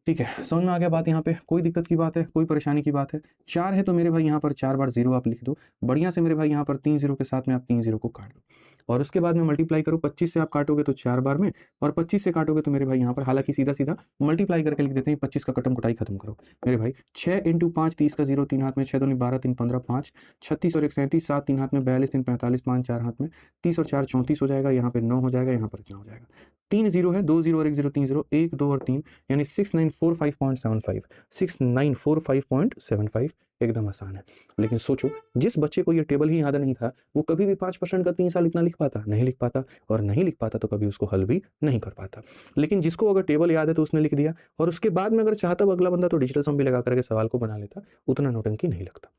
Speaker 1: ठीक है। समझ में आ गया बात, यहाँ पे कोई दिक्कत की बात है, कोई परेशानी की बात है। 4 है तो मेरे भाई यहाँ पर 4 बार 0 आप लिख दो बढ़िया से मेरे भाई, यहाँ पर 3 0 के साथ में आप 3 0 को काट दो, और उसके बाद में मल्टीप्लाई करो, 25 से आप काटोगे तो 4 बार में, और 25 से काटोगे तो मेरे भाई यहाँ पर, हालांकि सीधा सीधा मल्टीप्लाई करके लिख देते हैं, 25 का कटम कुटाई खत्म करो मेरे भाई, 6 × 5 30 का 0 3 हाथ में, 6 दूनी 12 3 15 5 36 और 1 37 7 3 हाथ में, 42 3 45 5 4 हाथ में, 30 और 4 34 हो जाएगा, यहाँ पे 9 हो जाएगा, यहाँ पर क्या हो जाएगा 3 0 है, 2 0 और 1 0 3 0 1 2 और 3 यानी 6 9 6945.75, 6945.75 एकदम आसान है। लेकिन सोचो जिस बच्चे को ये टेबल ही याद नहीं था वो कभी भी 5% का 3 साल इतना लिख पाता? नहीं लिख पाता, और नहीं लिख पाता तो कभी उसको हल भी नहीं कर पाता। लेकिन जिसको अगर टेबल याद है तो उसने लिख दिया, और उसके बाद में अगर चाहता अगला बंदा तो डिजिटल सम भी लगा करके सवाल को बना लेता, उतना नौटंकी नहीं लगता।